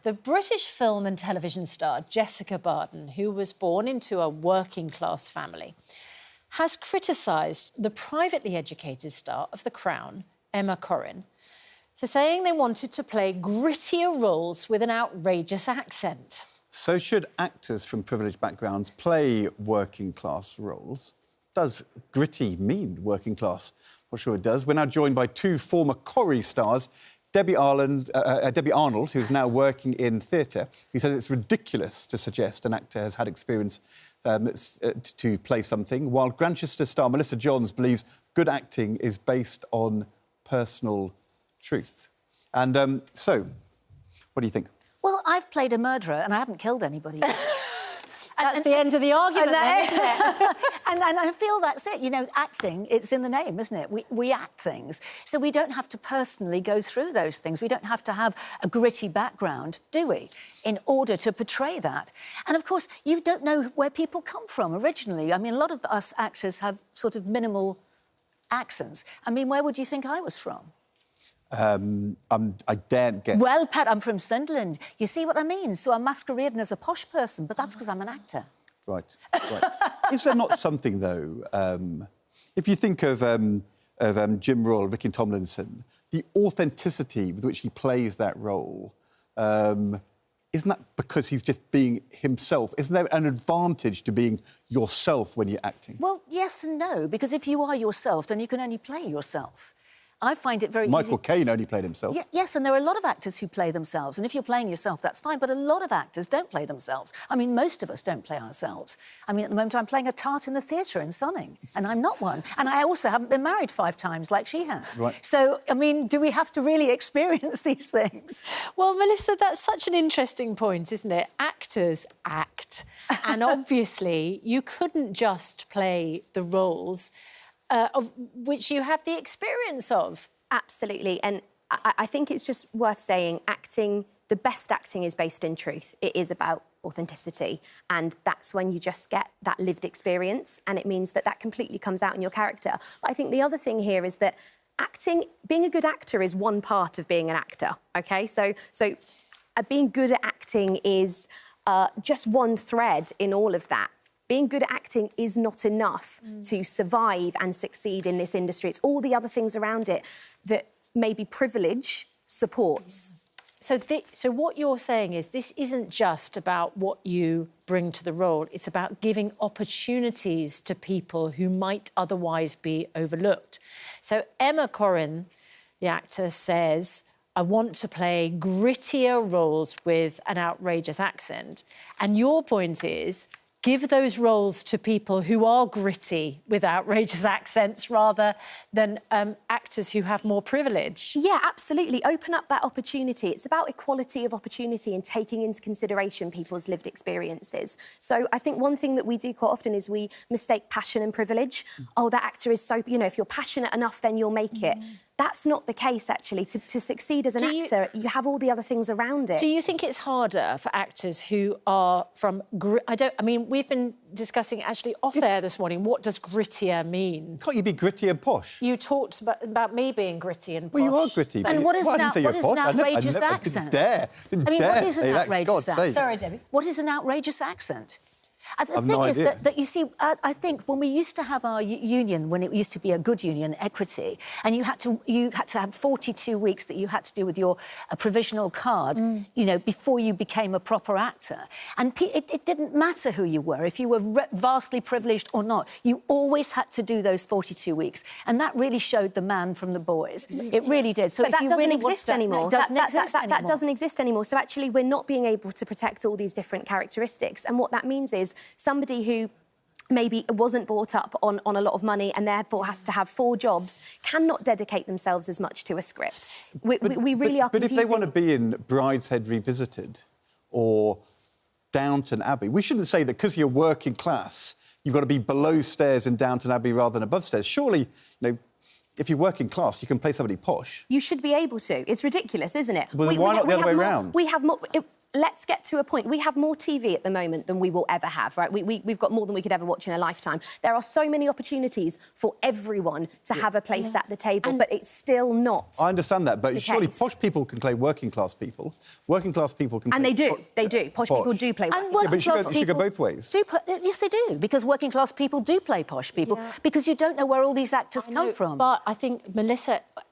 The British film and television star Jessica Barden, who was born into a working-class family, has criticised the privately educated star of The Crown, Emma Corrin, for saying they wanted to play grittier roles with an outrageous accent. So should actors from privileged backgrounds play working-class roles? Does gritty mean working class? Not sure it does. We're now joined by two former Corrie stars, Debbie Arnold, who's now working in theatre. He says it's ridiculous to suggest an actor has had experience to play something, while Grantchester star Melissa Johns believes good acting is based on personal truth. And so, what do you think? Well, I've played a murderer and I haven't killed anybody yet. That's the end of the argument, then, isn't it? and I feel that's it. You know, acting, it's in the name, isn't it? We act things. So we don't have to personally go through those things. We don't have to have a gritty background, do we, in order to portray that? And, of course, you don't know where people come from originally. I mean, a lot of us actors have sort of minimal accents. I mean, where would you think I was from? I daren't get... Well, Pat, I'm from Sunderland. You see what I mean? So I'm masquerading as a posh person, but that's because I'm an actor. Right. Is there not something, though, if you think of Jim Royal, Ricky Tomlinson, the authenticity with which he plays that role, isn't that because he's just being himself? Isn't there an advantage to being yourself when you're acting? Well, yes and no, because if you are yourself, then you can only play yourself. I find it very Michael Caine only played himself. Yes, and there are a lot of actors who play themselves, and if you're playing yourself, that's fine, but a lot of actors don't play themselves. I mean, most of us don't play ourselves. I mean, at the moment, I'm playing a tart in the theatre in Sonning, and I'm not one. And I also haven't been married 5 times like she has. Right. So, I mean, do we have to really experience these things? Well, Melissa, that's such an interesting point, isn't it? Actors act. And obviously, you couldn't just play the roles of which you have the experience of. Absolutely. And I think it's just worth saying acting, the best acting is based in truth. It is about authenticity. And that's when you just get that lived experience. And it means that that completely comes out in your character. But I think the other thing here is that acting, being a good actor is one part of being an actor, OK? So being good at acting is just one thread in all of that. Being good at acting is not enough to survive and succeed in this industry. It's all the other things around it that maybe privilege supports. So what you're saying is this isn't just about what you bring to the role. It's about giving opportunities to people who might otherwise be overlooked. So Emma Corrin, the actor, says, I want to play grittier roles with an outrageous accent. And your point is, give those roles to people who are gritty with outrageous accents rather than actors who have more privilege. Yeah, absolutely. Open up that opportunity. It's about equality of opportunity and taking into consideration people's lived experiences. So I think one thing that we do quite often is we mistake passion and privilege. Oh, that actor is so... You know, if you're passionate enough, then you'll make it. That's not the case, actually. To succeed as an actor, you have all the other things around it. Do you think it's harder for actors who are from... I mean, we've been discussing, actually, off-air this morning, what does grittier mean? Can't you be gritty and posh? You talked about me being gritty and posh. Well, you are gritty. And what is an outrageous accent? I mean, what is an outrageous accent? Sorry, Debbie. What is an outrageous accent? The I've thing no is idea. that you see, I think when we used to have our union, when it used to be a good union, Equity, and you had to have 42 weeks that you had to do with your provisional card, you know, before you became a proper actor. And it didn't matter who you were, if you were vastly privileged or not. You always had to do those 42 weeks, and that really showed the man from the boys. It really did. So but that doesn't exist anymore. That doesn't exist anymore. So actually, we're not being able to protect all these different characteristics, and what that means is somebody who maybe wasn't brought up on a lot of money and therefore has to have 4 jobs cannot dedicate themselves as much to a script. We really are confusing... But if they want to be in Brideshead Revisited or Downton Abbey, we shouldn't say that because you're working class, you've got to be below stairs in Downton Abbey rather than above stairs. Surely, you know, if you're working class, you can play somebody posh. You should be able to. It's ridiculous, isn't it? Well, then why not the other way around? We have more... let's get to a point. We have more TV at the moment than we will ever have, right? We've got more than we could ever watch in a lifetime. There are so many opportunities for everyone to have a place at the table, but it's still not. I understand that, but surely case. posh people can play working class people. Working class people can. And play they do. Posh people do play working And class. Yeah, but working class it should go people both ways. Yes, they do, because working class people do play posh people, because you don't know where all these actors come from. But I think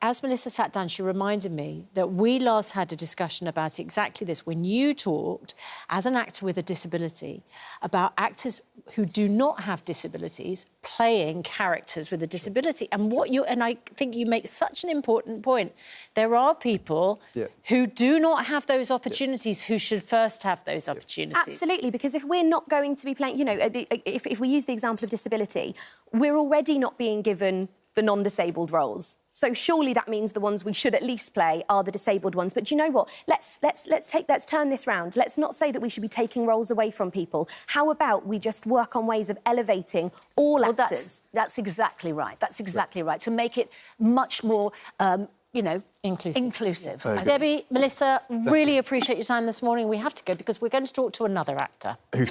as Melissa sat down, she reminded me that we last had a discussion about exactly this when you talked, as an actor with a disability, about actors who do not have disabilities playing characters with a disability. And I think you make such an important point. There are people who do not have those opportunities who should first have those opportunities. Absolutely, because if we're not going to be playing, you know, if we use the example of disability, we're already not being given the non-disabled roles. So surely that means the ones we should at least play are the disabled ones. But do you know what? Let's turn this round. Let's not say that we should be taking roles away from people. How about we just work on ways of elevating all actors? That's exactly right. That's exactly right. To make it much more, you know, inclusive. Debbie, Melissa, really appreciate your time this morning. We have to go because we're going to talk to another actor.